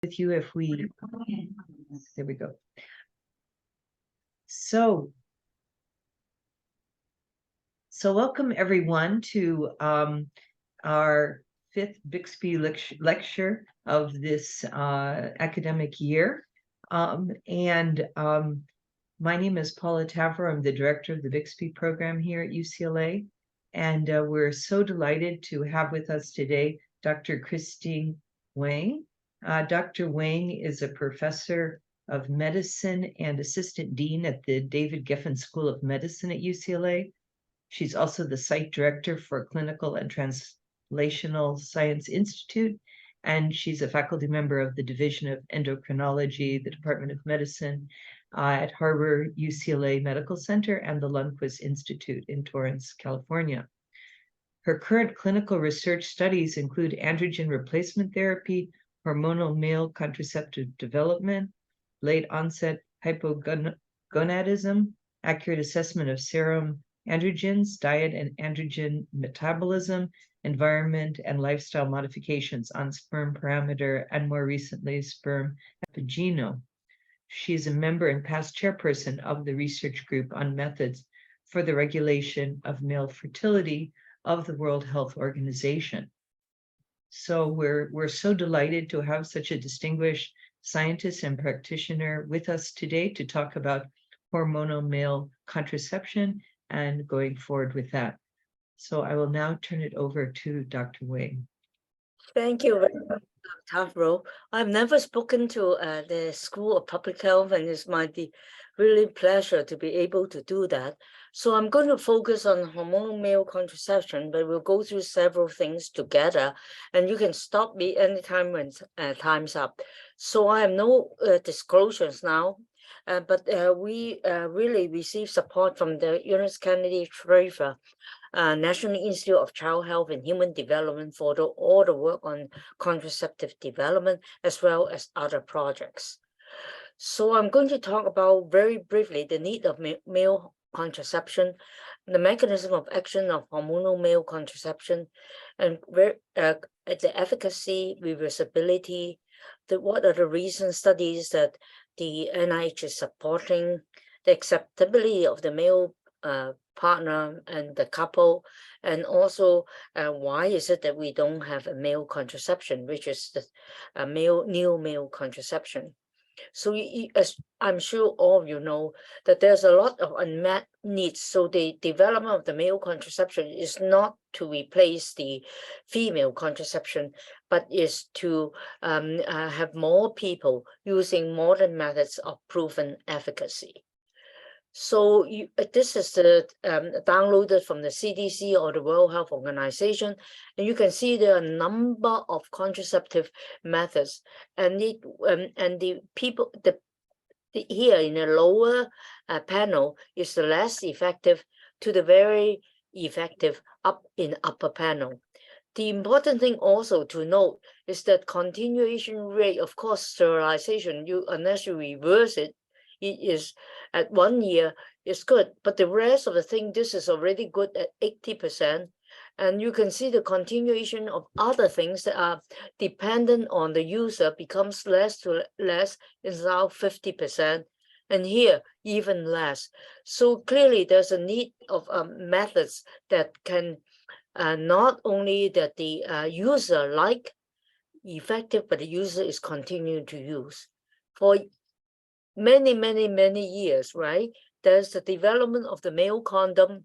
with you if we, there we go. So welcome everyone to our fifth Bixby lecture of this academic year. My name is Paula Tavro. I'm the director of the Bixby program here at UCLA. And we're so delighted to have with us today Dr. Christina Wang. Dr. Wang is a professor of medicine and assistant dean at the David Geffen School of Medicine at UCLA. She's also the site director for Clinical and Translational Science Institute, and she's a faculty member of the Division of Endocrinology, the Department of Medicine at Harbor-UCLA Medical Center and the Lundquist Institute in Torrance, California. Her current clinical research studies include androgen replacement therapy, hormonal male contraceptive development, late onset hypogonadism, accurate assessment of serum androgens, diet and androgen metabolism, environment and lifestyle modifications on sperm parameter, and more recently, sperm epigenome. She's a member and past chairperson of the research group on methods for the regulation of male fertility of the World Health Organization. So we're so delighted to have such a distinguished scientist and practitioner with us today to talk about hormonal male contraception and going forward with that. So I will now turn it over to Dr. Wang. Thank you very much, Tavro. I've never spoken to the School of Public Health, and it might be really pleasure to be able to do that. So I'm going to focus on hormonal male contraception, but we'll go through several things together, and you can stop me anytime when time's up. So I have no disclosures now, but we really receive support from the Eunice Kennedy Shriver National Institute of Child Health and Human Development for all the work on contraceptive development, as well as other projects. So I'm going to talk about very briefly the need of male contraception, the mechanism of action of hormonal male contraception, and the efficacy, reversibility, what are the recent studies that the NIH is supporting, the acceptability of the male partner and the couple, and also why is it that we don't have a male contraception, which is the new male contraception. So as I'm sure all of you know, that there's a lot of unmet needs. So the development of the male contraception is not to replace the female contraception, but is to have more people using modern methods of proven efficacy. So this is the downloaded from the CDC or the World Health Organization, and you can see there are a number of contraceptive methods, and the people here in the lower panel is the less effective to the very effective up in upper panel. The important thing also to note is that continuation rate, of course, sterilization, unless you reverse it, it is at 1 year is good, but the rest of the thing, this is already good at 80%. And you can see the continuation of other things that are dependent on the user becomes less to less, is now 50%. And here, even less. So clearly there's a need of methods that can not only that the user like effective, but the user is continuing to use. For many years, right? There's the development of the male condom,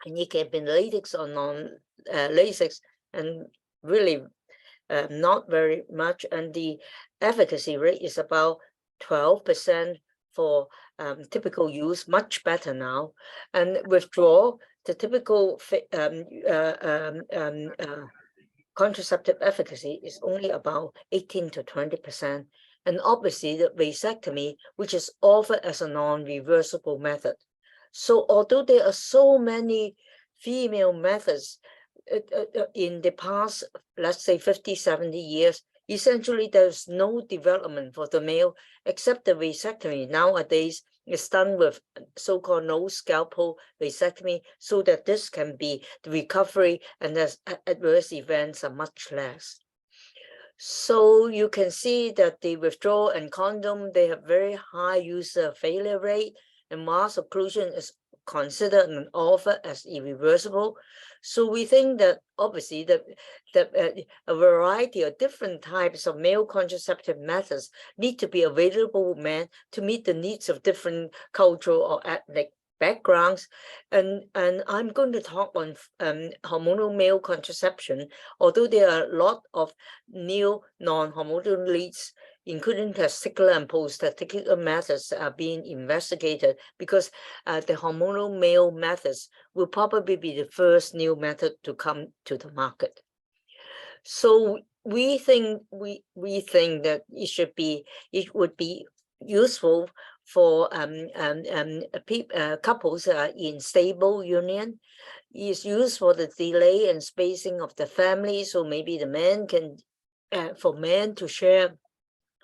and it can be latex or non-latex, and really not very much. And the efficacy rate is about 12% for typical use, much better now. And withdrawal, the typical contraceptive efficacy is only about 18 to 20%. And obviously the vasectomy, which is offered as a non-reversible method. So although there are so many female methods in the past, let's say 50, 70 years, essentially there's no development for the male except the vasectomy. Nowadays, it's done with so-called no scalpel vasectomy, so that this can be the recovery and the adverse events are much less. So you can see that the withdrawal and condom, they have very high user failure rate, and mass occlusion is considered and offered as irreversible. So we think that obviously that a variety of different types of male contraceptive methods need to be available to men to meet the needs of different cultural or ethnic backgrounds. And I'm going to talk on hormonal male contraception, although there are a lot of new non-hormonal leads, including testicular and post-testicular methods, are being investigated, because the hormonal male methods will probably be the first new method to come to the market. So we think that it would be useful for couples in stable union. Is used for the delay and spacing of the family, so maybe the man can for men to share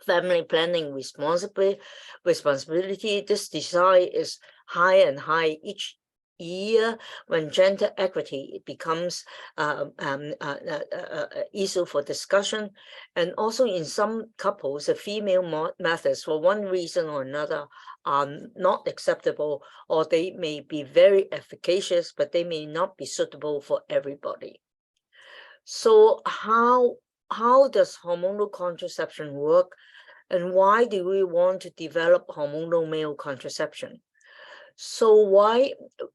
family planning responsibility. This desire is high and high each year. When gender equity becomes issue for discussion. And also in some couples, the female methods, for one reason or another, are not acceptable, or they may be very efficacious, but they may not be suitable for everybody. So how does hormonal contraception work, and why do we want to develop hormonal male contraception? So why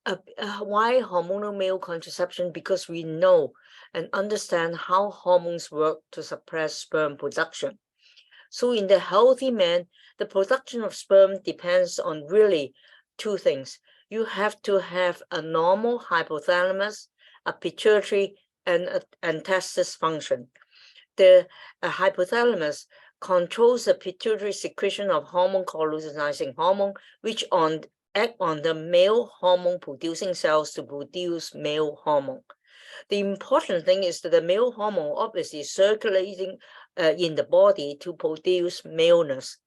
hormonal male contraception? Because we know and understand how hormones work to suppress sperm production. So in the healthy man, the production of sperm depends on really two things. You have to have a normal hypothalamus, a pituitary, and testis function. The hypothalamus controls the pituitary secretion of hormone called luteinizing hormone, which act on the male hormone producing cells to produce male hormone. The important thing is that the male hormone obviously is circulating in the body to produce maleness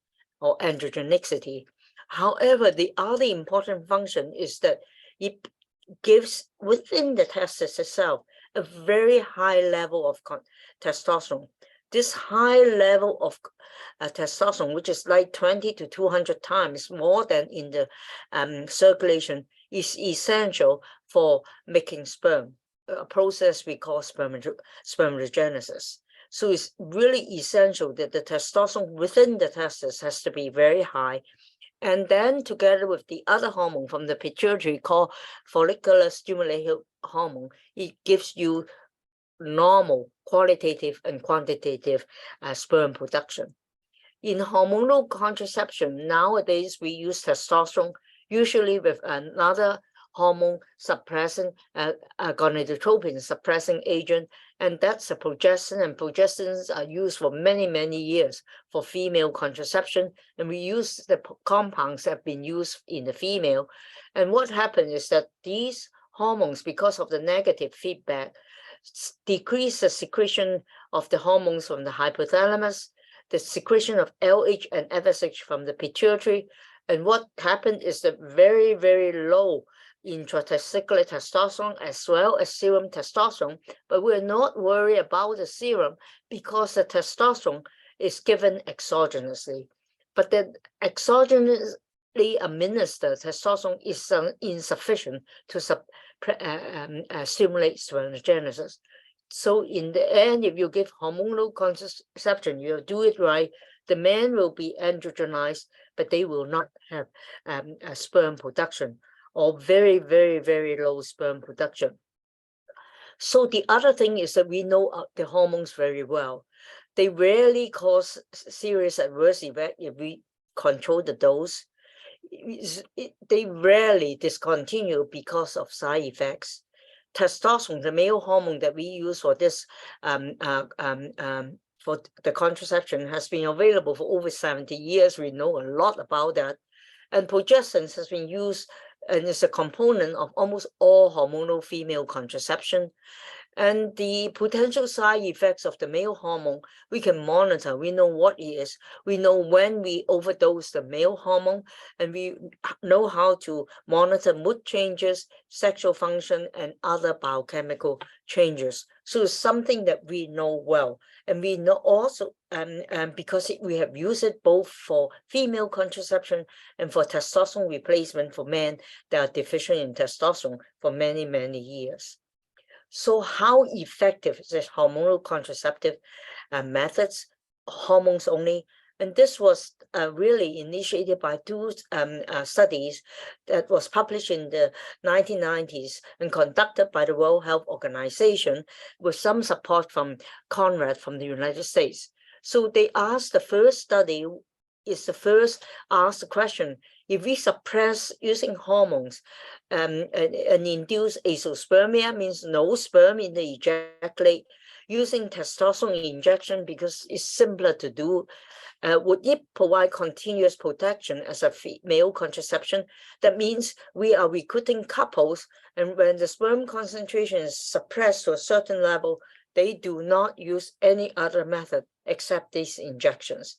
or androgenicity. However, the other important function is that it gives within the testis itself a very high level of testosterone. This high level of testosterone, which is like 20 to 200 times more than in the circulation, is essential for making sperm, a process we call spermatogenesis. So it's really essential that the testosterone within the testis has to be very high. And then together with the other hormone from the pituitary called follicular stimulating hormone, it gives you normal qualitative and quantitative sperm production. In hormonal contraception, nowadays we use testosterone, usually with another hormone suppressing, gonadotropin suppressing agent, and that's a progestin, and progestins are used for many, many years for female contraception, and we use the compounds that have been used in the female. And what happened is that these hormones, because of the negative feedback, decrease the secretion of the hormones from the hypothalamus, the secretion of LH and FSH from the pituitary, and what happened is that very, very low intratesticular testosterone as well as serum testosterone, but we're not worried about the serum because the testosterone is given exogenously. But the exogenously administered testosterone is insufficient to stimulate spermatogenesis. So in the end, if you give hormonal contraception, you do it right, the man will be androgenized, but they will not have a sperm production, or very, very, very low sperm production. So the other thing is that we know the hormones very well. They rarely cause serious adverse event if we control the dose. They rarely discontinue because of side effects. Testosterone, the male hormone that we use for this for the contraception, has been available for over 70 years. We know a lot about that. And progestins has been used and is a component of almost all hormonal female contraception. And the potential side effects of the male hormone, we can monitor. We know what it is. We know when we overdose the male hormone, and we know how to monitor mood changes, sexual function, and other biochemical changes. So it's something that we know well. And we know also, because we have used it both for female contraception and for testosterone replacement for men that are deficient in testosterone for many, many years. So how effective is this hormonal contraceptive methods, hormones only? And this was really initiated by two studies that was published in the 1990s and conducted by the World Health Organization with some support from Conrad from the United States. So they asked, the first study is the first asked the question, if we suppress using hormones and induce azoospermia, means no sperm in the ejaculate, using testosterone injection because it's simpler to do, would it provide continuous protection as a female contraception? That means we are recruiting couples, and when the sperm concentration is suppressed to a certain level, they do not use any other method except these injections.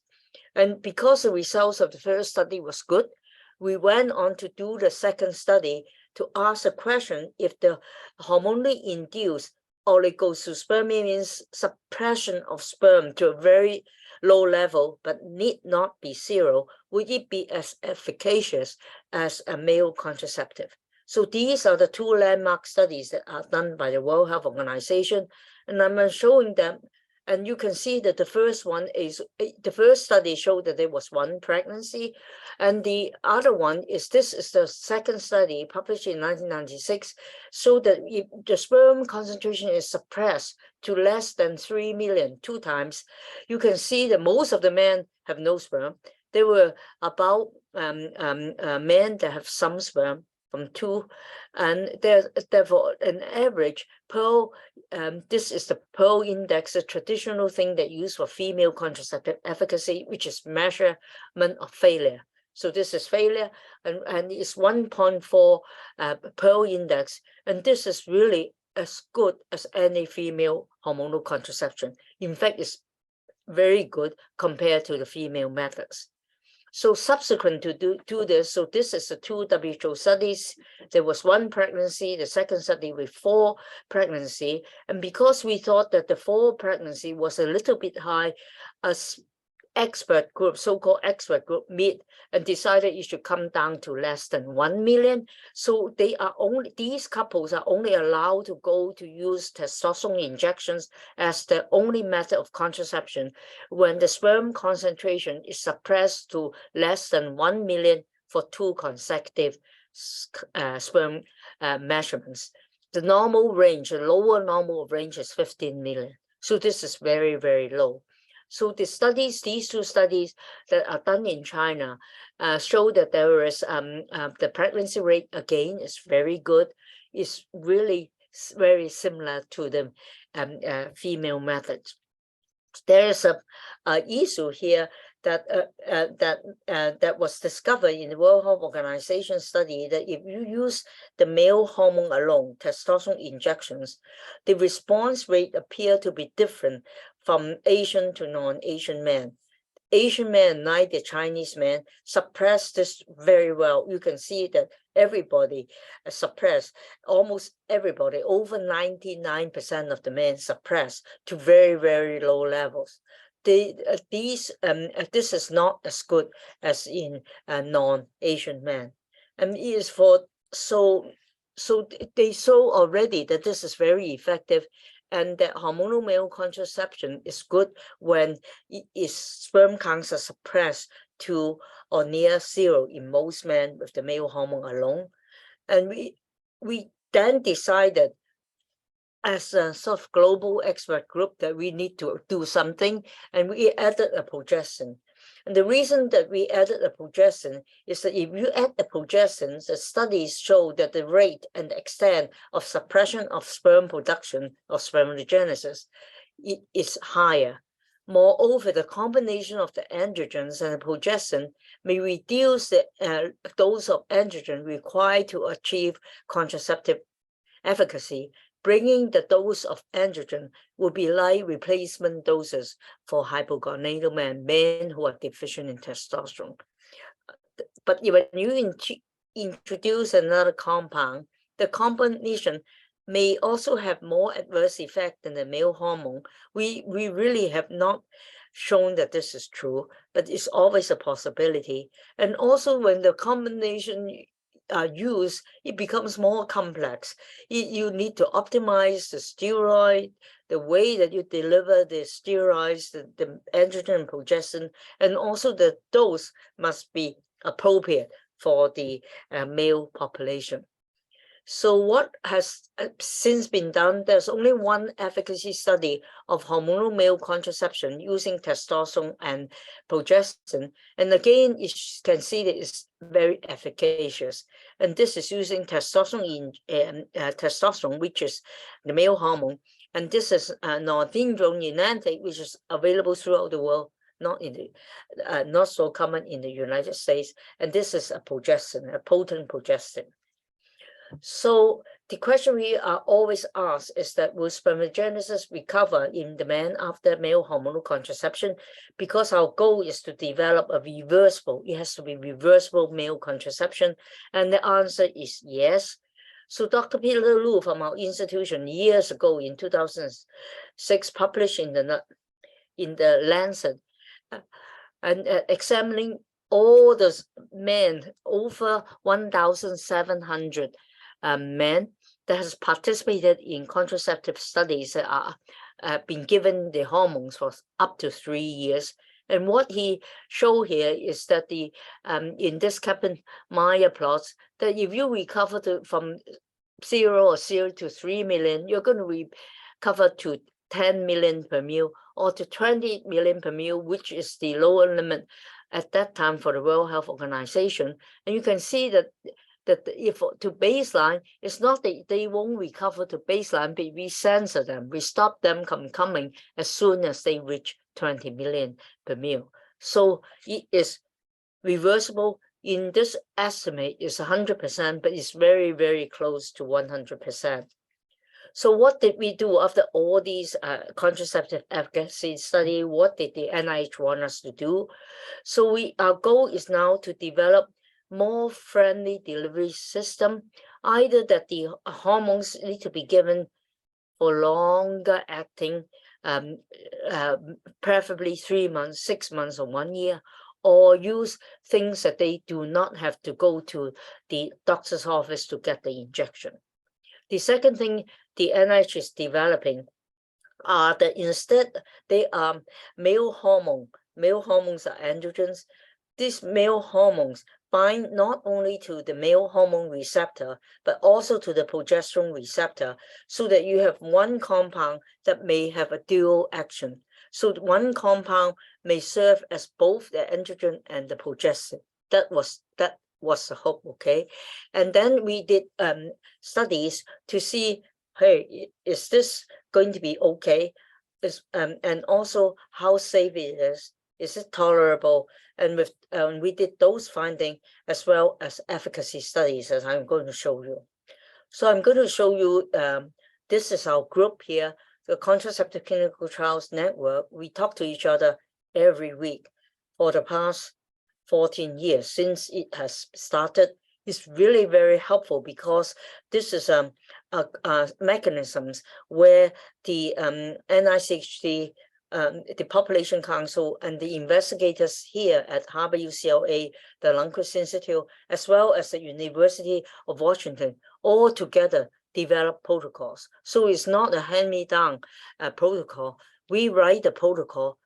And because the results of the first study was good, we went on to do the second study to ask the question, if the hormonally induced oligospermia, means suppression of sperm to a very low level but need not be zero, would it be as efficacious as a male contraceptive? So these are the two landmark studies that are done by the World Health Organization, and I'm showing them. And you can see that the first one is, the first study showed that there was one pregnancy, and the other one is, this is the second study published in 1996, so that if the sperm concentration is suppressed to less than 3 million, 2 times, you can see that most of the men have no sperm. There were about men that have some sperm, from 2, and therefore an average Pearl, this is the Pearl index, a traditional thing that used for female contraceptive efficacy, which is measurement of failure. So this is failure, and it's 1.4 Pearl index, and this is really as good as any female hormonal contraception. In fact, it's very good compared to the female methods. So subsequent to do this, so this is the 2 WHO studies. There was 1 pregnancy, the second study with 4 pregnancy. And because we thought that the 4 pregnancy was a little bit high, as expert group, so-called expert group, meet and decided it should come down to less than 1 million. So they are only, these couples are only allowed to go to use testosterone injections as the only method of contraception when the sperm concentration is suppressed to less than 1 million for 2 consecutive sperm measurements. The normal range, the lower normal range is 15 million. So this is very, very low. So the studies, these 2 studies that are done in China show that there is the pregnancy rate again is very good. It's really very similar to the female methods. There is a issue here that that was discovered in the World Health Organization study, that if you use the male hormone alone, testosterone injections, the response rate appear to be different from Asian to non-Asian men. Asian men, like the Chinese men, suppress this very well. You can see that everybody suppress, almost everybody, over 99% of the men suppress to very, very low levels. This is not as good as in non-Asian men, and it is for so they show already that this is very effective, and that hormonal male contraception is good when sperm counts are suppressed to or near 0 in most men with the male hormone alone. And we then decided, as a sort of global expert group, that we need to do something, and we added a progestin. And the reason that we added a progestin is that if you add a progestin, the studies show that the rate and the extent of suppression of sperm production or spermatogenesis is higher. Moreover, the combination of the androgens and the progestin may reduce the dose of androgen required to achieve contraceptive efficacy bringing the dose of androgen will be like replacement doses for hypogonadism men who are deficient in testosterone. But when you introduce another compound, the combination may also have more adverse effect than the male hormone. We really have not shown that this is true, but it's always a possibility. And also when the combination used, it becomes more complex. You need to optimize the steroid, the way that you deliver the steroids, the androgen and progestin, and also the dose must be appropriate for the male population. So what has since been done, there's only one efficacy study of hormonal male contraception using testosterone and progestin. And again, you can see that it's very efficacious. And this is using testosterone, testosterone, which is the male hormone. And this is norethindrone enantate, which is available throughout the world, not in the, not so common in the United States. And this is a progestin, a potent progestin. So the question we are always asked is that will spermatogenesis recover in the man after male hormonal contraception? Because our goal is to develop a reversible, it has to be reversible male contraception. And the answer is yes. So Dr. Peter Liu from our institution years ago in 2006 published in the Lancet and examining all the men, over 1,700 men that has participated in contraceptive studies that are been given the hormones for up to 3 years. And what he showed here is that the in this Kaplan-Meier plots, that if you recover from 0 to 3 million, you're going to recover to 10 million per mil or to 20 million per mil, which is the lower limit at that time for the World Health Organization. And you can see that if to baseline, it's not that they won't recover to baseline, but we censor them, we stop them from coming as soon as they reach 20 million per mil. So it is reversible. In this estimate is 100%, but it's very, very close to 100%. So what did we do after all these contraceptive efficacy study? What did the NIH want us to do? So our goal is now to develop more friendly delivery system, either that the hormones need to be given for longer acting, preferably 3 months, 6 months, or 1 year, or use things that they do not have to go to the doctor's office to get the injection. The second thing the NIH is developing are that instead they are male hormone. Male hormones are androgens. These male hormones bind not only to the male hormone receptor, but also to the progesterone receptor, so that you have one compound that may have a dual action. So one compound may serve as both the androgen and the progestin. That was the hope, okay? And then we did studies to see, hey, is this going to be okay? And also how safe it is it tolerable? And with we did those findings as well as efficacy studies, as I'm going to show you. So I'm going to show you, this is our group here, the Contraceptive Clinical Trials Network. We talk to each other every week for the past 14 years since it has started. It's really very helpful because this is mechanisms where the NICHD, the Population Council, and the investigators here at Harbor-UCLA, the Lundquist Institute, as well as the University of Washington, all together develop protocols. So it's not a hand-me-down protocol. We write the protocol,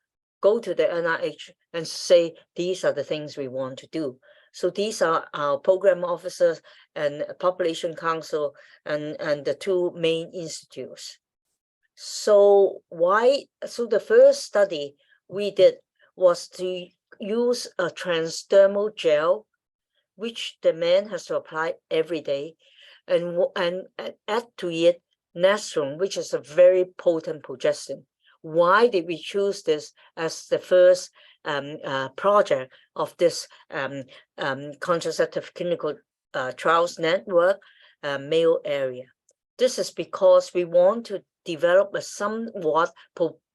go to the NIH and say, these are the things we want to do. So these are our program officers and Population Council and the two main institutes. So the first study we did was to use a transdermal gel, which the man has to apply every day, and add to it nastrone, which is a very potent progestin. Why did we choose this as the first project of this contraceptive clinical trials network male area? This is because we want to develop a somewhat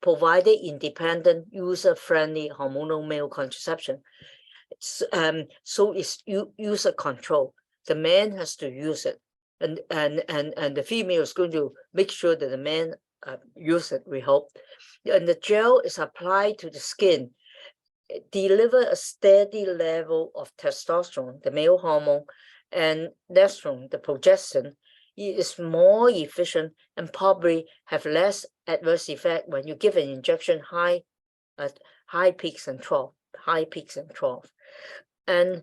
provider independent, user-friendly hormonal male contraception. So it's user control. The man has to use it, and the female is going to make sure that the man use it, we hope. And the gel is applied to the skin, deliver a steady level of testosterone, the male hormone, and estrogen, the progesterone. It is more efficient and probably have less adverse effect when you give an injection high peaks and trough. And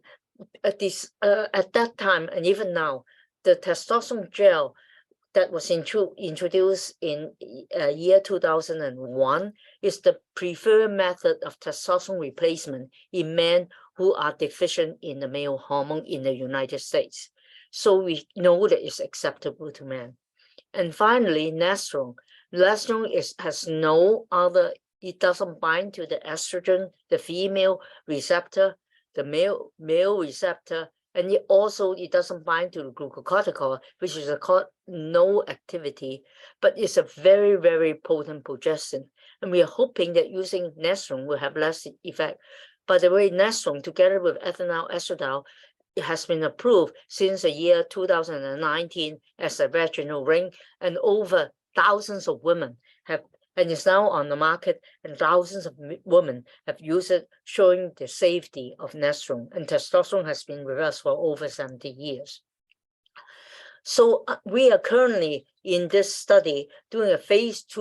at that time, and even now, the testosterone gel that was introduced in year 2001 is the preferred method of testosterone replacement in men who are deficient in the male hormone in the United States. So we know that it's acceptable to men. And finally, nastrone. Nastrone has no other, it doesn't bind to the estrogen, the female receptor, the male receptor, and it doesn't bind to the glucocorticoid, which is no activity, but it's a very, very potent progestin. And we are hoping that using nastrone will have less effect. By the way, nastrone, together with ethinyl estradiol, it has been approved since the year 2019 as a vaginal ring, and over thousands of women have, and is now on the market, and thousands of women have used it, showing the safety of nastrone. And testosterone has been with us for over 70 years. So we are currently in this study doing a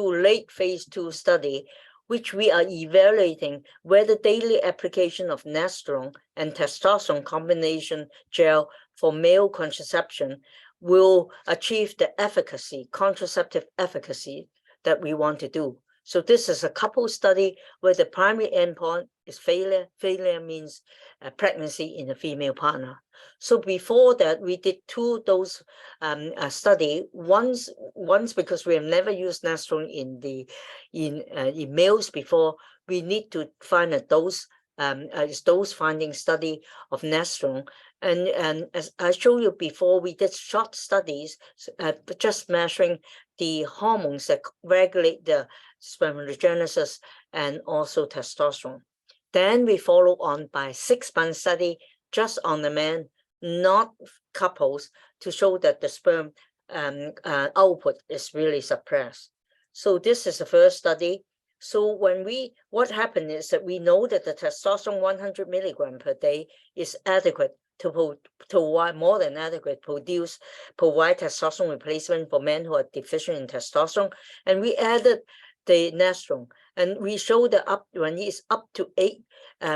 late phase 2 study, which we are evaluating whether daily application of nastrone and testosterone combination gel for male contraception will achieve the efficacy, contraceptive efficacy that we want to do. So this is a couple study where the primary endpoint is failure. Failure means pregnancy in a female partner. So before that, we did 2 dose study. Once because we have never used nastrone in males before, we need to find a dose finding study of nastrone. And as I showed you before, we did short studies just measuring the hormones that regulate the spermatogenesis and also testosterone. Then we follow on by 6-month study just on the men, not couples, to show that the sperm output is really suppressed. So this is the first study. So what happened is that we know that the testosterone 100 milligram per day is adequate to more than adequate, provide testosterone replacement for men who are deficient in testosterone. And we added the nastrone, and we show that when it's up to 8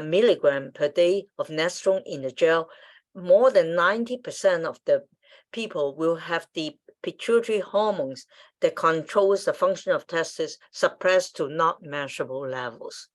milligram per day of nastrone in the gel, more than 90% of the people will have the pituitary hormones that controls the function of testes suppressed to not measurable levels.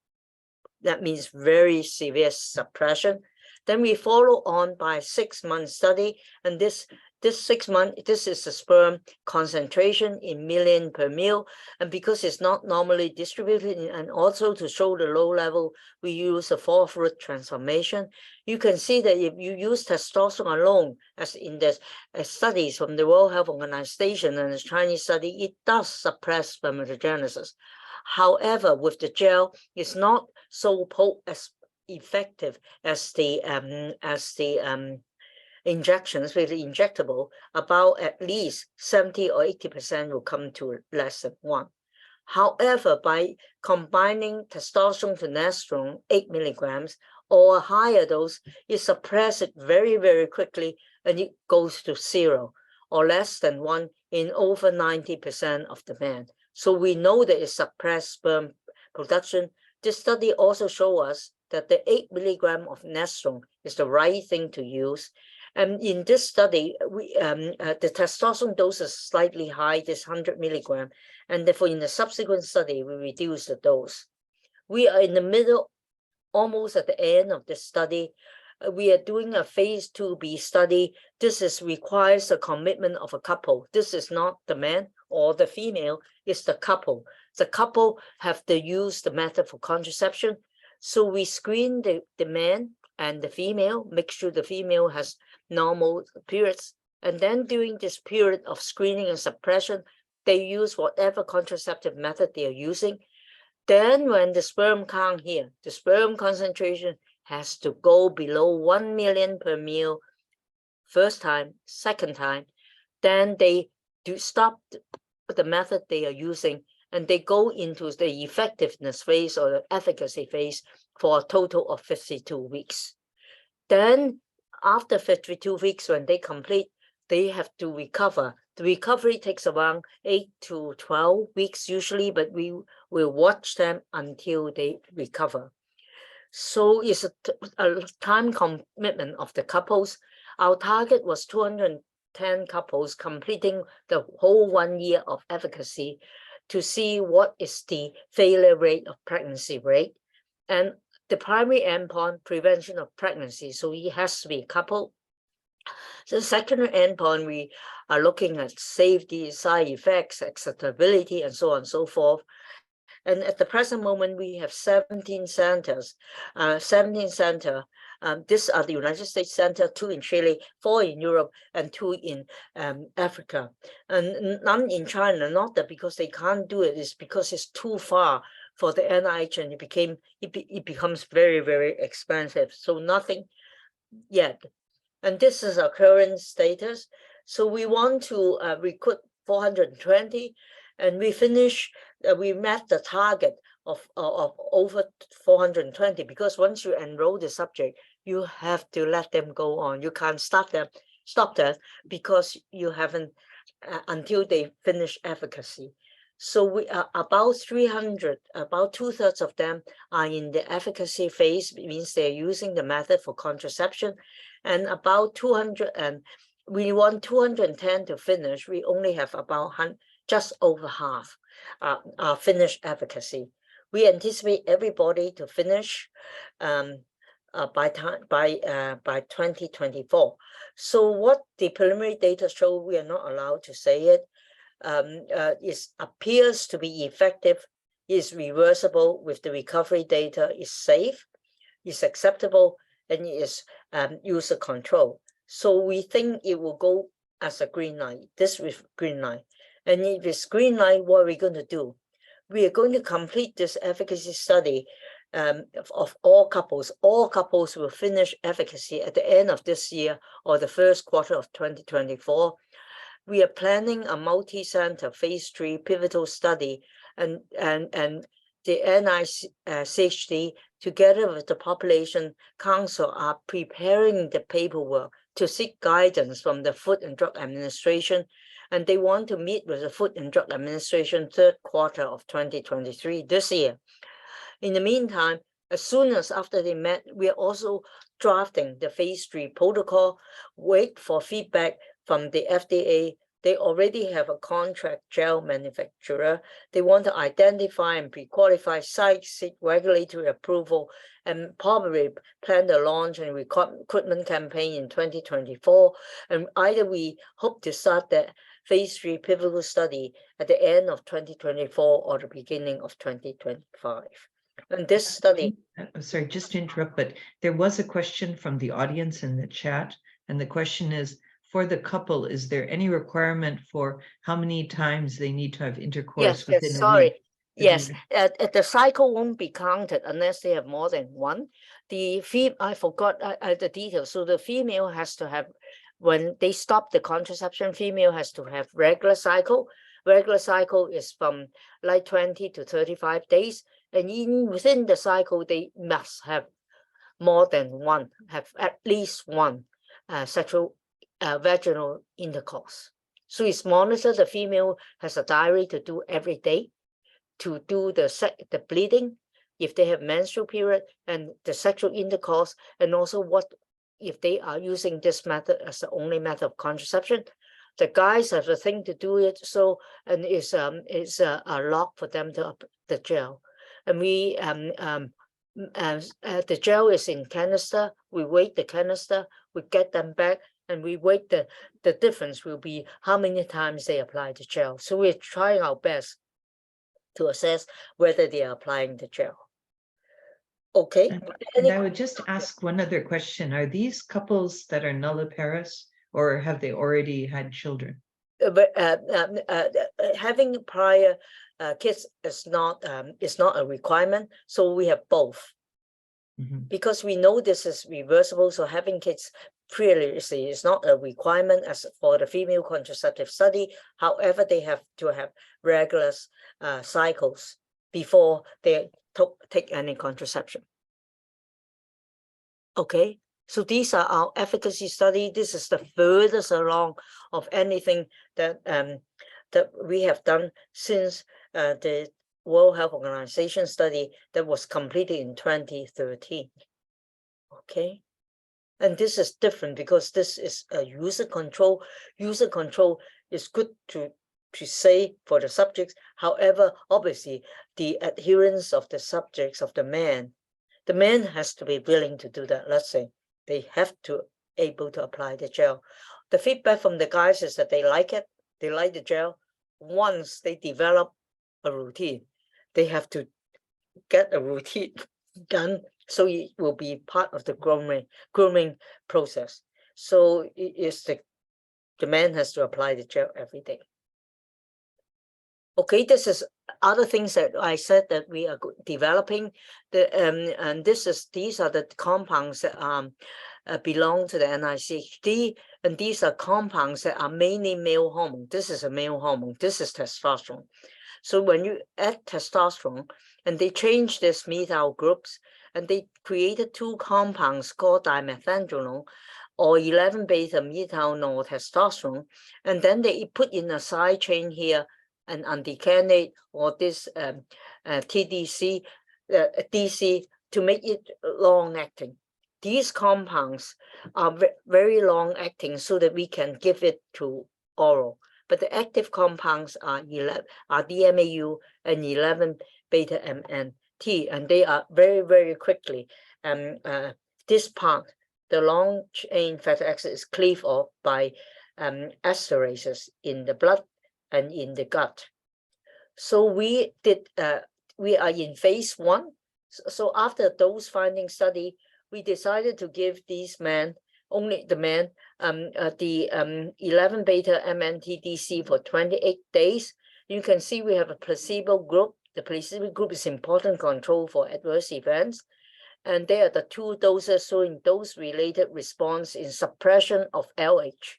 That means very severe suppression. Then we follow on by 6-month study, and this 6 months, this is the sperm concentration in million per mil, and because it's not normally distributed, and also to show the low level, we use a 4-root transformation. You can see that if you use testosterone alone, as in the studies from the World Health Organization and the Chinese study, it does suppress spermatogenesis. However, with the gel, it's not so as effective as the injections with the injectable. About at least 70 or 80% will come to less than 1. However, by combining testosterone to nastrone 8 milligrams or a higher dose, you suppress it very, very quickly, and it goes to 0 or less than 1 in over 90% of the men. So we know that it suppresses sperm production. This study also shows us that the 8 milligram of nastrone is the right thing to use. And in this study, the testosterone dose is slightly high, this 100 milligram. And therefore, in the subsequent study, we reduce the dose. We are in the middle, almost at the end of the study. We are doing a phase 2B study. This requires a commitment of a couple. This is not the man or the female, it's the couple. The couple have to use the method for contraception. So we screen the man and the female, make sure the female has normal periods And then during this period of screening and suppression, they use whatever contraceptive method they are using. Then when the sperm count here, the sperm concentration has to go below 1 million per mil first time, second time, then they do stop the method they are using and they go into the effectiveness phase or the efficacy phase for a total of 52 weeks. Then after 52 weeks, when they complete, they have to recover. The recovery takes around 8 to 12 weeks usually, but we will watch them until they recover. So it's a time commitment of the couples. Our target was 210 couples completing the whole 1 year of efficacy to see what is the failure rate of pregnancy rate. And the primary endpoint, prevention of pregnancy. So it has to be a couple. The secondary endpoint, we are looking at safety, side effects, acceptability, and so on and so forth. And at the present moment, we have 17 centers. 17 centers. These are the United States center, 2 in Chile, 4 in Europe, and 2 in Africa. And none in China, not that because they can't do it, it's because it's too far for the NIH, and it becomes very, very expensive. So nothing yet. And this is our current status. So we want to recruit 420, and we met the target of over 420, because once you enroll the subject, you have to let them go on. You can't stop them because you haven't until they finish efficacy. So we are about 300, about 2/3 of them are in the efficacy phase. It means they're using the method for contraception, and about 200, and we want 210 to finish. We only have about just over half finish efficacy. We anticipate everybody to finish by 2024. So what the preliminary data show, we are not allowed to say it. It appears to be effective, is reversible with the recovery data, is safe, is acceptable, and is user control. So we think it will go as a green light, this with green light. And if it's green light, what are we going to do? We are going to complete this efficacy study of all couples. All couples will finish efficacy at the end of this year or the first quarter of 2024. We are planning a multi-center phase 3 pivotal study, and the NICHD together with the Population Council are preparing the paperwork to seek guidance from the Food and Drug Administration, and they want to meet with the Food and Drug Administration third quarter of 2023 this year. In the meantime, as soon as after they met, we are also drafting the phase 3 protocol, wait for feedback from the FDA. They already have a contract gel manufacturer. They want to identify and pre-qualify sites, seek regulatory approval, and probably plan the launch and recruitment campaign in 2024. And either we hope to start the phase 3 pivotal study at the end of 2024 or the beginning of 2025. And this study... Sorry, just to interrupt, but there was a question from the audience in the chat, and the question is, for the couple, is there any requirement for how many times they need to have intercourse within a week? Yes, the cycle won't be counted unless they have more than one. I forgot the details. So the female has to have, when they stop the contraception, female has to have regular cycle. Regular cycle is from like 20 to 35 days. And within the cycle, they must have more than one, have at least one sexual vaginal intercourse. So it's monitored. The female has a diary to do every day to do the bleeding, if they have menstrual period, and the sexual intercourse, and also what if they are using this method as the only method of contraception. The guys have a thing to do it, so, and it's a lock for them to the gel. And we the gel is in canister. We weight the canister, we get them back, and we weight the difference will be how many times they apply the gel. So we're trying our best to assess whether they are applying the gel. Okay. And I would just ask one other question. Are these couples that are nulliparous, or have they already had children? Having prior kids is not a requirement, so we have both. Because we know this is reversible, so having kids previously is not a requirement as for the female contraceptive study. However, they have to have regular cycles before they take any contraception. Okay, so these are our efficacy study. This is the furthest along of anything that that we have done since the World Health Organization study that was completed in 2013. Okay, and this is different because this is a user control. User control is good to say for the subjects. However, obviously, the adherence of the subjects, of the man has to be willing to do that. Let's say they have to able to apply the gel. The feedback from the guys is that they like it. They like the gel. Once they develop a routine, they have to get a routine done, so it will be part of the grooming process. So it is the man has to apply the gel every day. Okay, this is other things that I said that we are developing. And these are the compounds that belong to the NICHD, and these are compounds that are mainly male hormone. This is a male hormone. This is testosterone. So when you add testosterone, and they change these methyl groups, and they created two compounds called dimethandrolone or 11-beta methyl nortestosterone, and then they put in a side chain here, an anticanate or this TDC, DC, to make it long-acting. These compounds are very long-acting so that we can give it to oral. But the active compounds are DMAU and 11-beta MNT, and they are very, very quickly. This part, the long-chain fatty acid, is cleaved off by esterases in the blood and in the gut. So we are in phase 1. So after those findings study, we decided to give these men, only the men, the 11-beta MNTDC for 28 days. You can see we have a placebo group. The placebo group is important control for adverse events. And there are the 2 doses showing dose-related response in suppression of LH,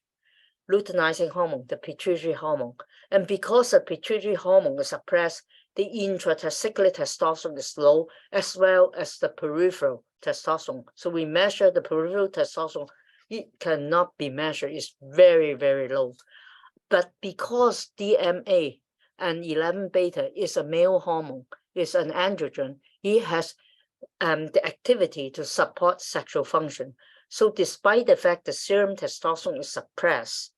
luteinizing hormone, the pituitary hormone. And because the pituitary hormone is suppressed, the intratesticular testosterone is low, as well as the peripheral testosterone. So we measure the peripheral testosterone. It cannot be measured. It's very, very low. But because DMA and 11-beta is a male hormone, is an androgen, it has the activity to support sexual function. So despite the fact the serum testosterone is suppressed,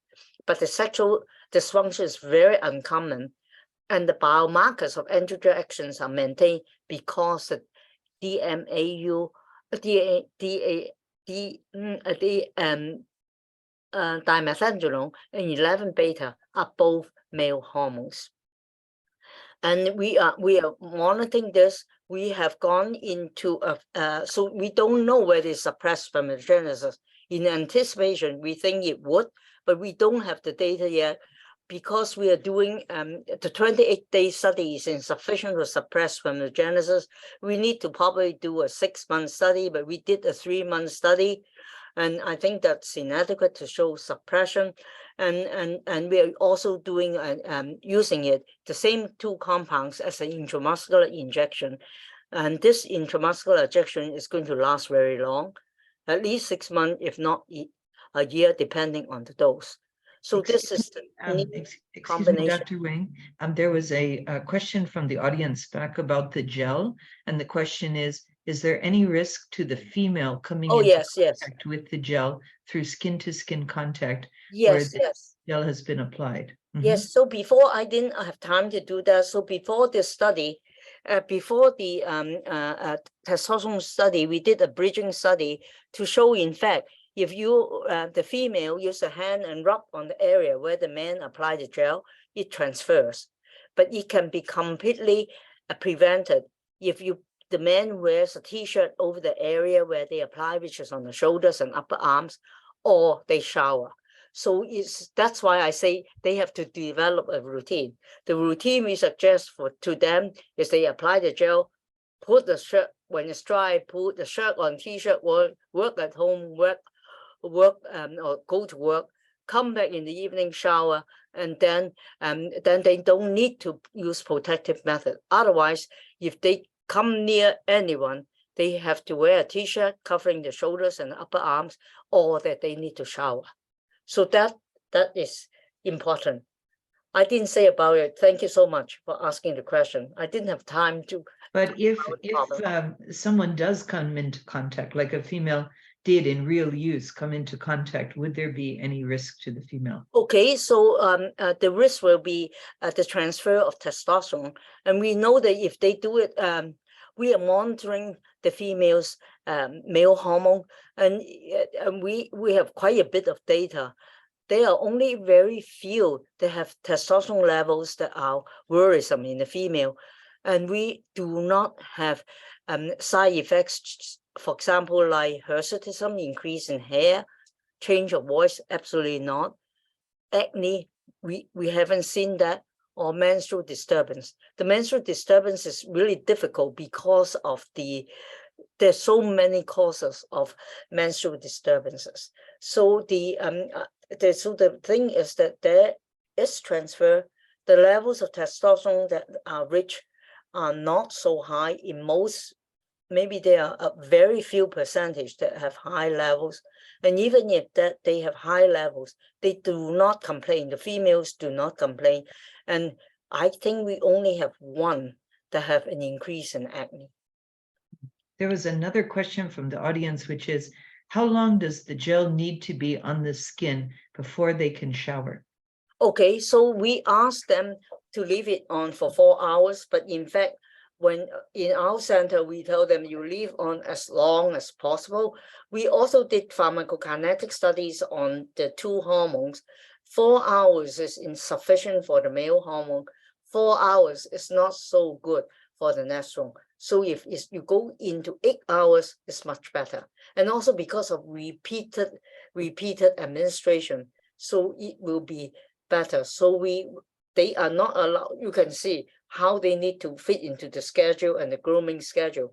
but the sexual dysfunction is very uncommon, and the biomarkers of androgen actions are maintained because the DMAU, dimethandrolone and 11-beta are both male hormones. And we are monitoring this. We have gone into so we don't know whether it suppressed spermatogenesis. In anticipation, we think it would, but we don't have the data yet because we are doing the 28-day study is insufficient to suppress spermatogenesis. We need to probably do a 6-month study, but we did a 3-month study. And I think that's inadequate to show suppression. And we are also doing using it, the same 2 compounds as an intramuscular injection. And this intramuscular injection is going to last very long, at least 6 months, if not a year, depending on the dose. So this is the excuse me, Dr. Wang. There was a question from the audience back about the gel, and the question is there any risk to the female coming into contact with the gel through skin-to-skin contact where the gel has been applied? Yes, so before I didn't have time to do that. So before this study, before the testosterone study, we did a bridging study to show, in fact, if you, the female, use a hand and rub on the area where the man applied the gel, it transfers. But it can be completely prevented if the man wears a t-shirt over the area where they apply, which is on the shoulders and upper arms, or they shower. So that's why I say they have to develop a routine. The routine we suggest to them is they apply the gel, put the shirt, when it's dry, put the shirt on, t-shirt, work at home, work or go to work, come back in the evening, shower, and then they don't need to use protective method. Otherwise, if they come near anyone, they have to wear a t-shirt covering the shoulders and upper arms, or that they need to shower. So that is important. I didn't say about it. Thank you so much for asking the question. I didn't have time to. But if someone does come into contact, like a female did in real use come into contact, would there be any risk to the female? Okay, so the risk will be the transfer of testosterone. And we know that if they do it, we are monitoring the female's male hormone, and we have quite a bit of data. There are only very few that have testosterone levels that are worrisome in the female. And we do not have side effects, for example, like hirsutism, increase in hair, change of voice, absolutely not. Acne, we haven't seen that, or menstrual disturbance. The menstrual disturbance is really difficult because of there's so many causes of menstrual disturbances. So the thing is that there is transfer. The levels of testosterone that are rich are not so high in most. Maybe there are a very few percentage that have high levels. And even if that they have high levels, they do not complain. The females do not complain. And I think we only have one that have an increase in acne. There was another question from the audience, which is, how long does the gel need to be on the skin before they can shower? Okay, so we asked them to leave it on for 4 hours, but in fact, when in our center, we tell them you leave on as long as possible. We also did pharmacokinetic studies on the two hormones. 4 hours is insufficient for the male hormone. 4 hours is not so good for the testosterone. So if you go into 8 hours, it's much better. And also because of repeated administration, so it will be better. So they are not allowed, you can see how they need to fit into the schedule and the grooming schedule.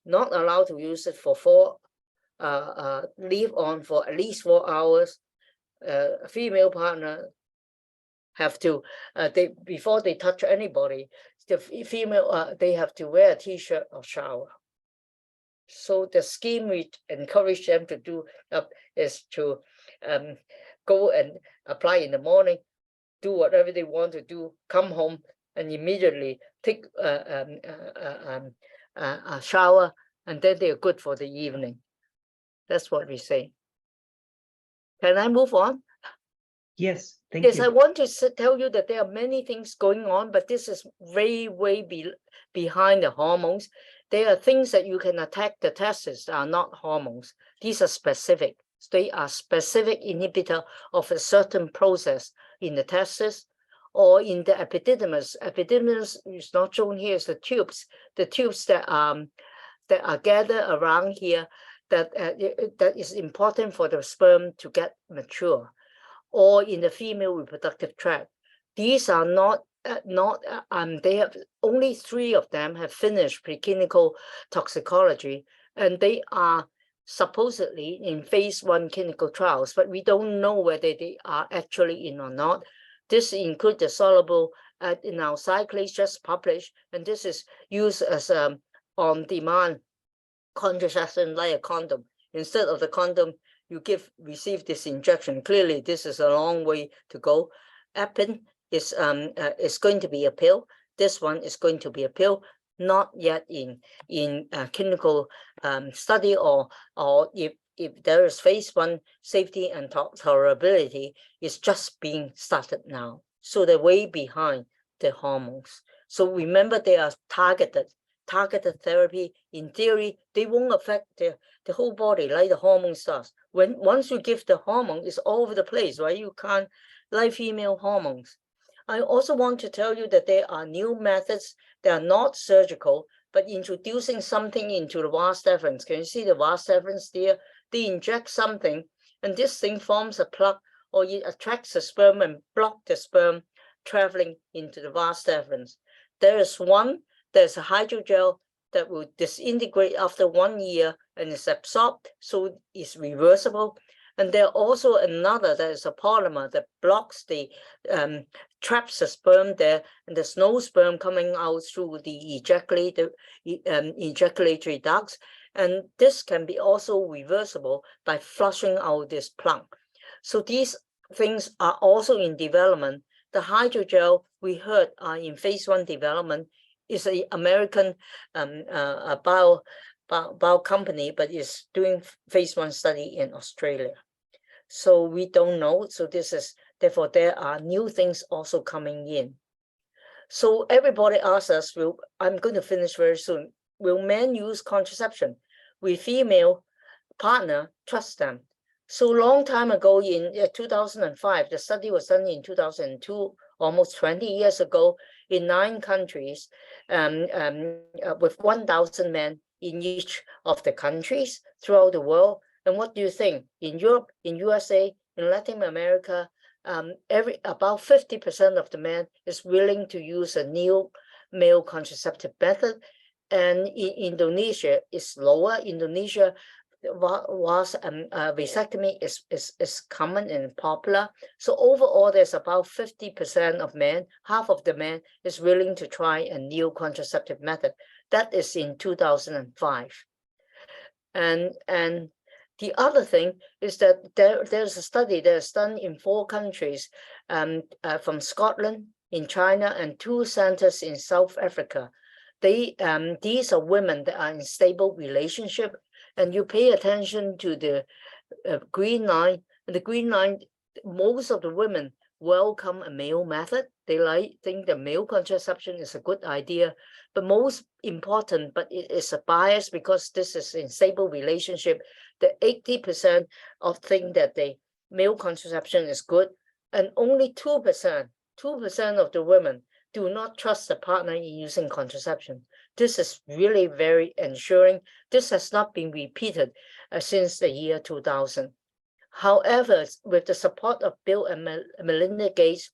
Not allowed to use it for leave on for at least 4 hours. A female partner have to, before they touch anybody, the female, they have to wear a t-shirt or shower. So the scheme we encourage them to do is to go and apply in the morning, do whatever they want to do, come home, and immediately take a shower, and then they're good for the evening. That's what we say. Can I move on? Yes, thank you. Yes, I want to tell you that there are many things going on, but this is way behind the hormones. There are things that you can attack the testes that are not hormones. These are specific. They are specific inhibitor of a certain process in the testes or in the epididymis. Epididymis is not shown here, is the tubes that are gathered around here that is important for the sperm to get mature, or in the female reproductive tract. These are not they have only 3 of them have finished preclinical toxicology, and they are supposedly in phase 1 clinical trials, but we don't know whether they are actually in or not. This includes the soluble in our cyclase just published, and this is used as on-demand contraception like a condom. Instead of the condom, you receive this injection. Clearly, this is a long way to go. Epin is going to be a pill. This one is going to be a pill, not yet in clinical study, or if there is phase 1 safety and tolerability, is just being started now. So they're way behind the hormones. So remember, they are targeted therapy. In theory, they won't affect the whole body like the hormone does. Once you give the hormone, it's all over the place, right? You can't, like female hormones. I also want to tell you that there are new methods that are not surgical, but introducing something into the vas deferens. Can you see the vas deferens there? They inject something, and this thing forms a plug or it attracts the sperm and blocks the sperm traveling into the vas deferens. There is one, there's a hydrogel that will disintegrate after 1 year and is absorbed, so it's reversible. And there also another, that is a polymer that blocks the, traps the sperm there, and there's no sperm coming out through the ejaculatory ducts. And this can be also reversible by flushing out this plug. So these things are also in development. The hydrogel we heard are in phase 1 development. Is an American bio company, but is doing phase 1 study in Australia. So we don't know. So this is, therefore, there are new things also coming in. So everybody asks us, I'm going to finish very soon. Will men use contraception? Will female partner trust them? So long time ago in 2005, the study was done in 2002, almost 20 years ago, in 9 countries, with 1,000 men in each of the countries throughout the world. And what do you think? In Europe, in USA, in Latin America, about 50% of the men is willing to use a new male contraceptive method. And in Indonesia, it's lower. Indonesia was vasectomy is common and popular. So overall, there's about 50% of men, half of the men is willing to try a new contraceptive method. That is in 2005. And the other thing is that there's a study that's done in 4 countries, from Scotland, in China, and 2 centers in South Africa. These are women that are in stable relationship, and you pay attention to the green line. The green line, most of the women welcome a male method. They think the male contraception is a good idea, but most important, but it is a bias because this is in stable relationship. The 80% of think that the male contraception is good, and only 2% of the women do not trust the partner in using contraception. This is really very ensuring. This has not been repeated since the year 2000. However, with the support of Bill and Melinda Gates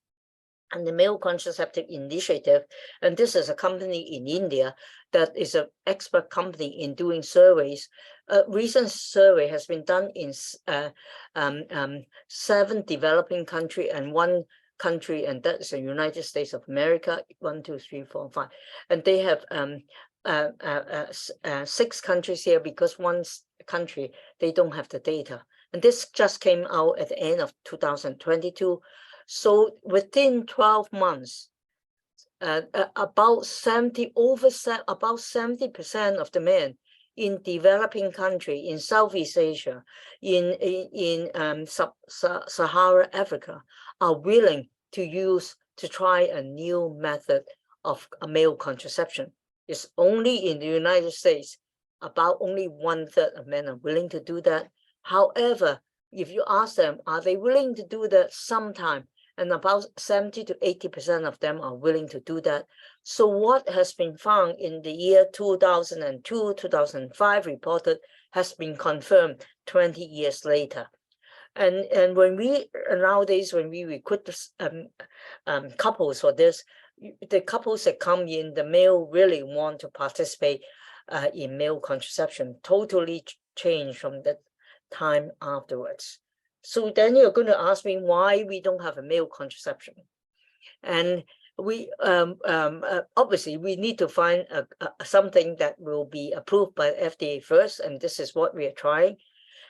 and the Male Contraceptive Initiative, and this is a company in India that is an expert company in doing surveys. A recent survey has been done in 7 developing countries and 1 country, and that's the United States of America. 1, 2, 3, 4, 5, and they have 6 countries here because 1 country they don't have the data, and this just came out at the end of 2022. So within 12 months, about 70% of the men in developing country in Southeast Asia, in Sub-Saharan Africa, are willing to try a new method of a male contraception. It's only in the United States, about only 1/3 of men are willing to do that. However, if you ask them, are they willing to do that sometime? And about 70 to 80% of them are willing to do that. So what has been found in the year 2002, 2005 reported has been confirmed 20 years later. And when nowadays, when we recruit couples for this, the couples that come in, the male really want to participate in male contraception, totally changed from that time afterwards. So then you're going to ask me why we don't have a male contraception. And we obviously we need to find something that will be approved by FDA first, and this is what we are trying.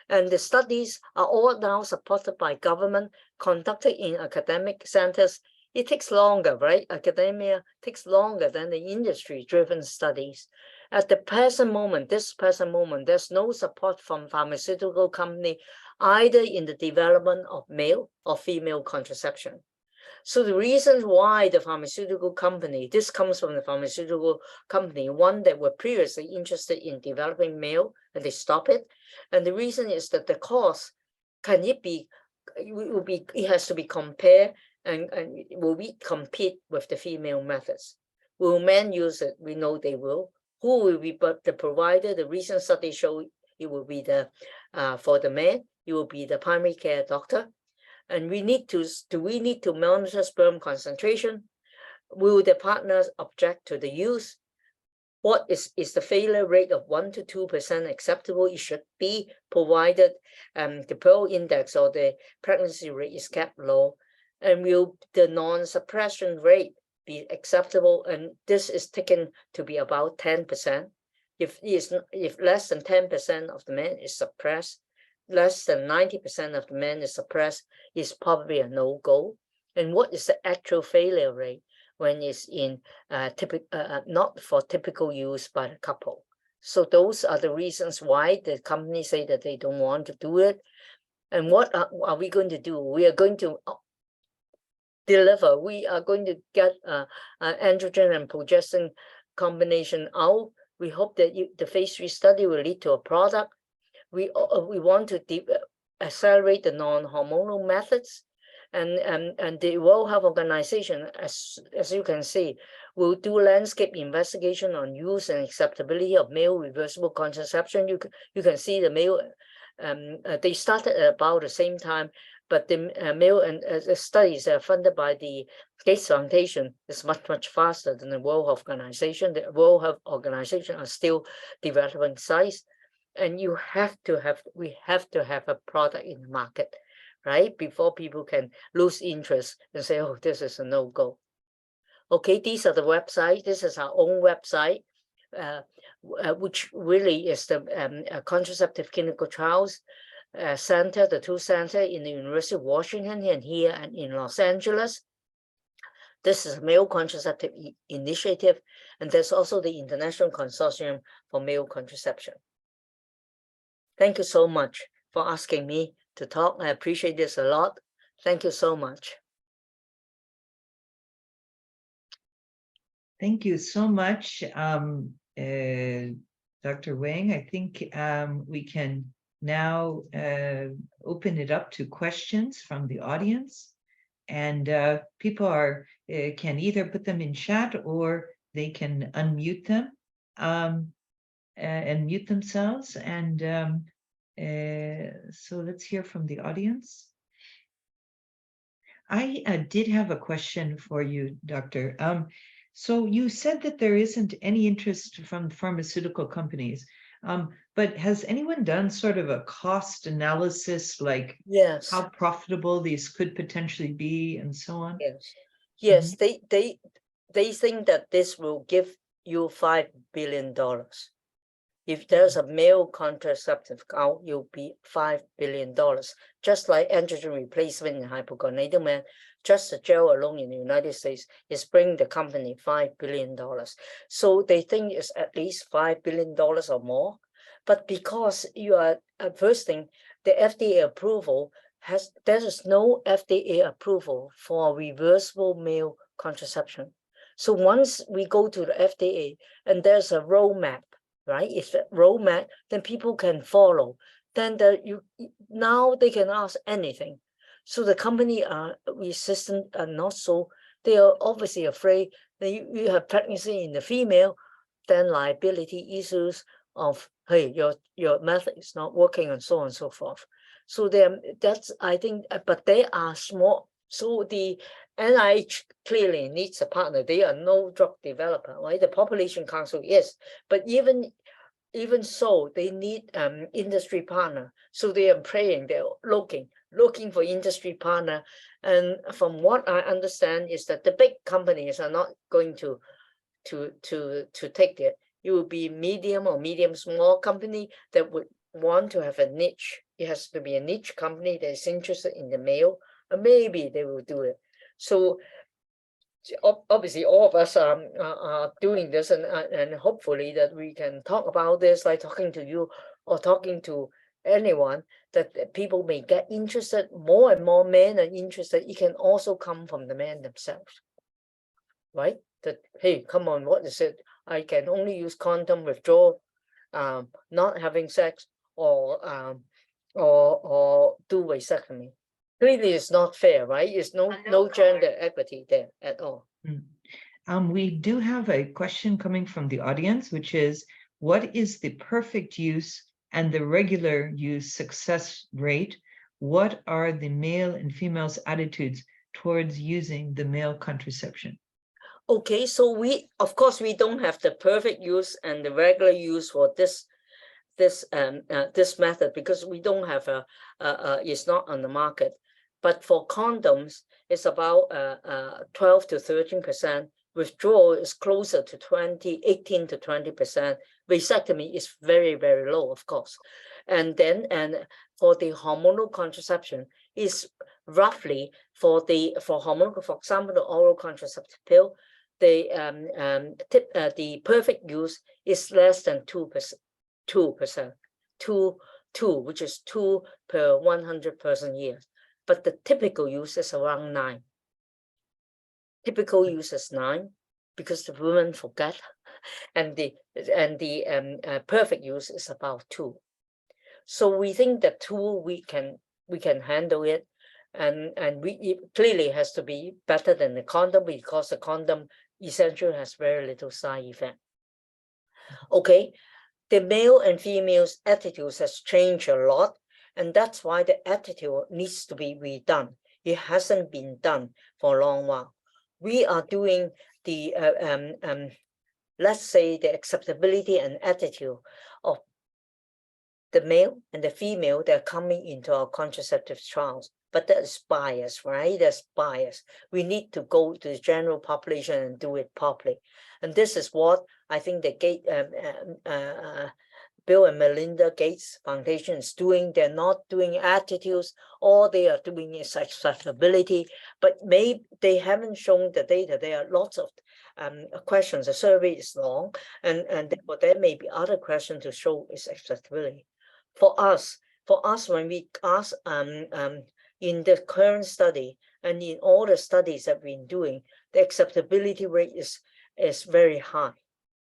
And the studies are all now supported by government, conducted in academic centers. It takes longer, right? Academia takes longer than the industry-driven studies. At the present moment, there's no support from pharmaceutical company, either in the development of male or female contraception. So the reason why the pharmaceutical company, this comes from the pharmaceutical company, one that were previously interested in developing male, and they stop it. And the reason is that the cost, it has to be compared, and will we compete with the female methods? Will men use it? We know they will. Who will be the provider? The recent study showed it will be for the man, it will be the primary care doctor. And we need to monitor sperm concentration? Will the partners object to the use? What is the failure rate of 1 to 2% acceptable? It should be, provided the Pearl index or the pregnancy rate is kept low. And will the non-suppression rate be acceptable? And this is taken to be about 10%. If less than 10% of the men is suppressed, less than 90% of the men is suppressed, is probably a no-go. And what is the actual failure rate when it's in not for typical use by the couple? So those are the reasons why the companies say that they don't want to do it. And what are we going to do? We are going to deliver. We are going to get androgen and progestin combination out. We hope that the phase 3 study will lead to a product. We want to accelerate the non-hormonal methods. And the World Health Organization, as you can see, will do landscape investigation on use and acceptability of male reversible contraception. You can see the male, they started at about the same time, but the male and studies funded by the Gates Foundation is much faster than the World Health Organization. The World Health Organization are still developing sites, and we have to have a product in the market, right? Before people can lose interest and say, oh, this is a no-go. Okay, these are the websites. This is our own website, which really is the Contraceptive Clinical Trials Center, the two centers in the University of Washington and here and in Los Angeles. This is a male contraceptive initiative, and there's also the International Consortium for Male Contraception. Thank you so much for asking me to talk. I appreciate this a lot. Thank you so much. Thank you so much, Dr. Wang. I think we can now open it up to questions from the audience, and people can either put them in chat or they can unmute them and mute themselves. And so let's hear from the audience. I did have a question for you, Doctor. So you said that there isn't any interest from pharmaceutical companies, but has anyone done sort of a cost analysis, like yes, how profitable these could potentially be and so on? Yes, they think that this will give you $5 billion. If there's a male contraceptive out, you'll be $5 billion. Just like androgen replacement in hypogonadism, just the gel alone in the United States is bringing the company $5 billion. So they think it's at least $5 billion or more. But because you are, first thing, the FDA approval there is no FDA approval for reversible male contraception. So once we go to the FDA and there's a roadmap, right? If a roadmap, then people can follow. Then now they can ask anything. So the company are resistant and not so. They are obviously afraid that you have pregnancy in the female, then liability issues of, hey, your method is not working and so on and so forth. So that's, I think, but they are small. So the NIH clearly needs a partner. They are no drug developer, right? The Population Council is, but even so, they need industry partner. So they are praying, they're looking for industry partner. And from what I understand is that the big companies are not going to take it. It will be medium or medium small company that would want to have a niche. It has to be a niche company that is interested in the male, and maybe they will do it. So obviously all of us are doing this, and hopefully that we can talk about this, like talking to you or talking to anyone, that people may get interested. More and more men are interested. It can also come from the men themselves, right? That, hey, come on, what is it? I can only use condom, withdraw, not having sex, or do vasectomy. Clearly, it's not fair, right? It's no gender equity there at all. We do have a question coming from the audience, which is, what is the perfect use and the regular use success rate what are the male and female's attitudes towards using the male contraception? Okay, so of course we don't have the perfect use and the regular use for this method, because we don't have it's not on the market. But for condoms, it's about 12 to 13%. Withdrawal is closer to 18 to 20%. Vasectomy is very, very low, of course. And for the hormonal contraception is roughly for hormonal, for example, the oral contraceptive pill, the perfect use is less than 2%. 2%, which is 2 per 100 person years. But the typical use is around 9. Typical use is 9 because the women forget, and the perfect use is about 2. So we think that 2 we can handle it, and it clearly has to be better than the condom, because the condom essentially has very little side effect. Okay. The male and female's attitudes has changed a lot, and that's why the attitude needs to be redone. It hasn't been done for a long while. We are doing the, let's say, the acceptability and attitude of the male and the female that are coming into our contraceptive trials. But that is bias, right? That's bias. We need to go to the general population and do it properly. And this is what I think the Bill and Melinda Gates Foundation is doing. They're not doing attitudes. All they are doing is acceptability. But maybe they haven't shown the data. There are lots of questions. The survey is long, and but there may be other questions to show is acceptability. For us, when we ask in the current study and in all the studies that we've been doing, the acceptability rate is very high,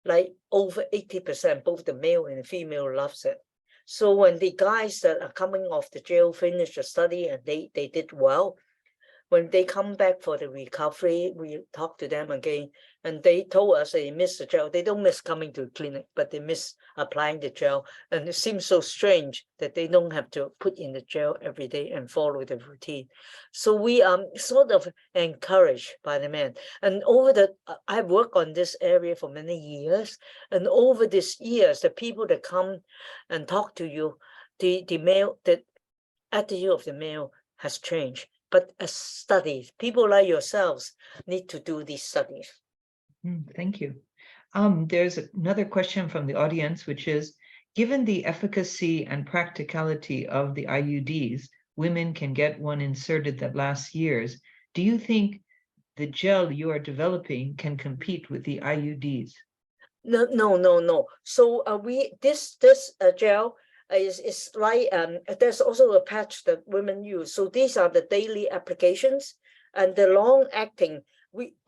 like over 80%. Both the male and the female loves it. So when the guys that are coming off the jail finish the study and they did well, when they come back for the recovery, we talk to them again, and they told us they miss the gel. They don't miss coming to the clinic, but they miss applying the gel. And it seems so strange that they don't have to put in the gel every day and follow the routine. So we are sort of encouraged by the men. And I've worked on this area for many years. And over these years, the people that come and talk to you, the attitude of the male has changed. But as studies, people like yourselves need to do these studies. Thank you. There's another question from the audience, which is, given the efficacy and practicality of the IUDs, women can get one inserted that lasts years. Do you think the gel you are developing can compete with the IUDs? No. So this gel is like, there's also a patch that women use. So these are the daily applications, and the long acting,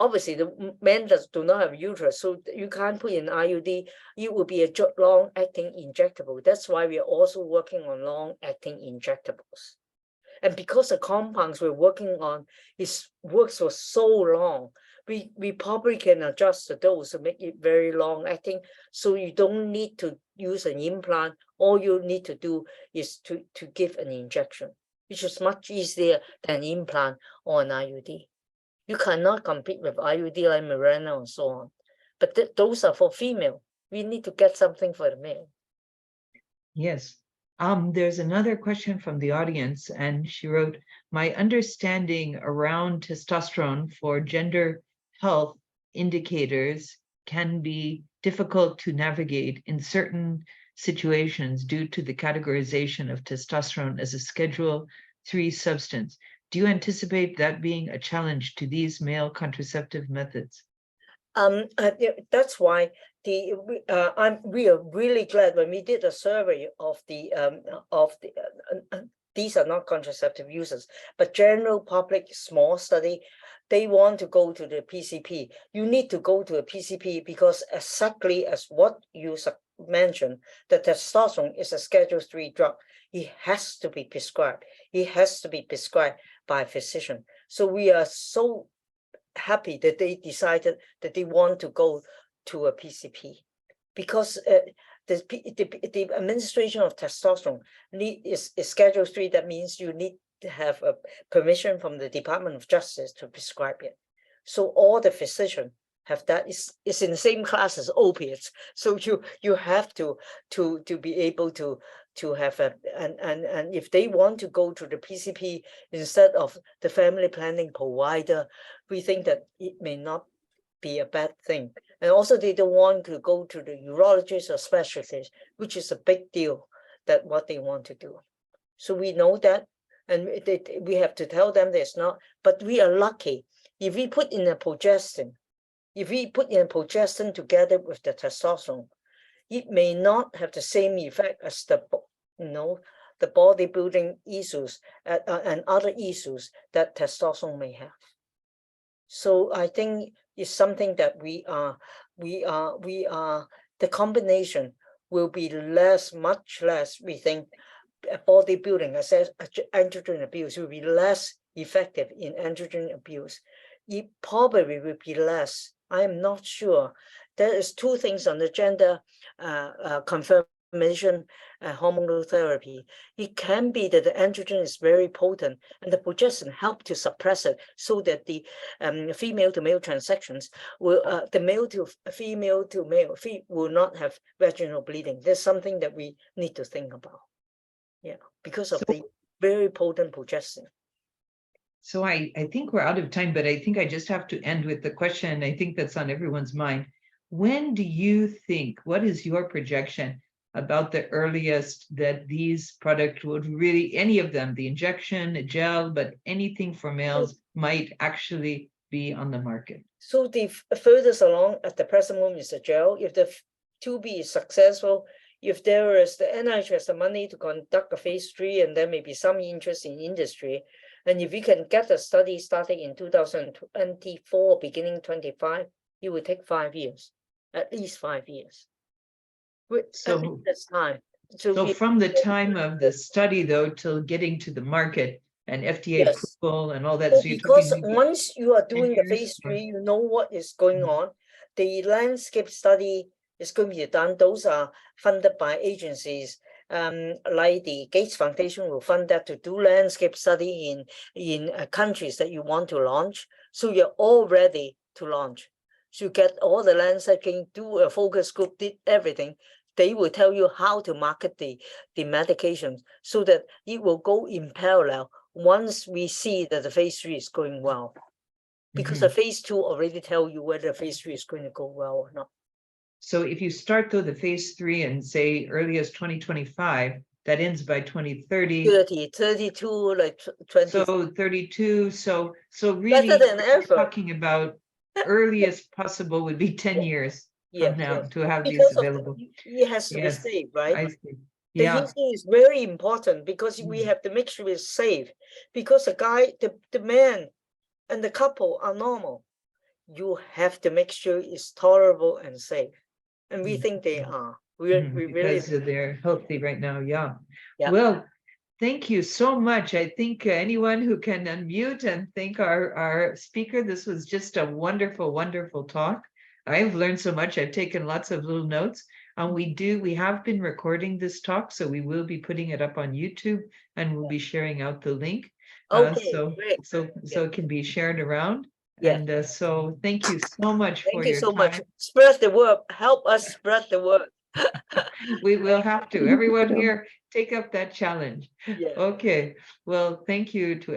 obviously the men do not have uterus, so you can't put in IUD. It will be a long acting injectable. That's why we are also working on long acting injectables. And because the compounds we're working on works for so long, we probably can adjust the dose to make it very long acting. So you don't need to use an implant. All you need to do is to give an injection, which is much easier than implant or an IUD. You cannot compete with IUD like Mirena and so on. But those are for female. We need to get something for the male. Yes. There's another question from the audience, and she wrote, my understanding around testosterone for gender health indicators can be difficult to navigate in certain situations due to the categorization of testosterone as a Schedule III substance. Do you anticipate that being a challenge to these male contraceptive methods? That's why we are really glad when we did a survey of these are not contraceptive users, but general public small study. They want to go to the PCP. You need to go to a PCP because exactly as what you mentioned, the testosterone is a Schedule III drug. It has to be prescribed. It has to be prescribed by a physician. So we are so happy that they decided that they want to go to a PCP, because the administration of testosterone is Schedule 3. That means you need to have a permission from the Department of Justice to prescribe it. So all the physicians have that. Is in the same class as opiates. So you have to be able to have a, and if they want to go to the PCP instead of the family planning provider, we think that it may not be a bad thing. And also they don't want to go to the urologist or specialist, which is a big deal, that what they want to do. So we know that, and we have to tell them there's not, but we are lucky. If we put in a progestin, together with the testosterone, it may not have the same effect as the bodybuilding issues and other issues that testosterone may have. So I think it's something that the combination will be much less, we think, bodybuilding as androgen abuse will be less effective in androgen abuse. It probably will be less. I am not sure. There is two things on the gender confirmation hormonal therapy. It can be that the androgen is very potent and the progestin help to suppress it, so that the female to male transactions will, the male to female to male will not have vaginal bleeding. There's something that we need to think about. Yeah, because of the very potent progestin. So I think we're out of time, but I think I just have to end with the question. I think that's on everyone's mind. When do you think, what is your projection about the earliest that these products would really, any of them, the injection, a gel, but anything for males might actually be on the market? So the furthest along at the present moment is a gel. If the 2B is successful, if there is the NIH has the money to conduct a phase 3, and there may be some interest in industry, and if we can get a study starting in 2024, beginning 25, it will take 5 years, at least 5 years. So that's time. So from the time of the study, though, till getting to the market and FDA approval and all that. So because once you are doing the phase 3, you know what is going on. The landscape study is going to be done. Those are funded by agencies. Like the Gates Foundation will fund that to do landscape study in countries that you want to launch. So you're all ready to launch. So you get all the landscaping, do a focus group, did everything. They will tell you how to market the medications so that it will go in parallel once we see that the phase 3 is going well. Because the phase 2 already tell you whether phase 3 is going to go well or not. So if you start though the phase 3 and say early as 2025, that ends by 2030. 32, like 20. So 32. So really we're talking about earliest possible would be 10 years from now to have these available. It has to be safe, right? I see. The using is very important because we have to make sure it's safe. Because the man and the couple are normal. You have to make sure it's tolerable and safe. And we think they are. We really, because they're healthy right now. Yeah. Well, thank you so much. I think anyone who can unmute and thank our speaker. This was just a wonderful, wonderful talk. I've learned so much. I've taken lots of little notes. We have been recording this talk, so we will be putting it up on YouTube, and we'll be sharing out the link. So it can be shared around. And so thank you so much for your time. Much. Spread the word. Help us spread the word. We will have to. Everyone here, take up that challenge. Okay. Well, thank you to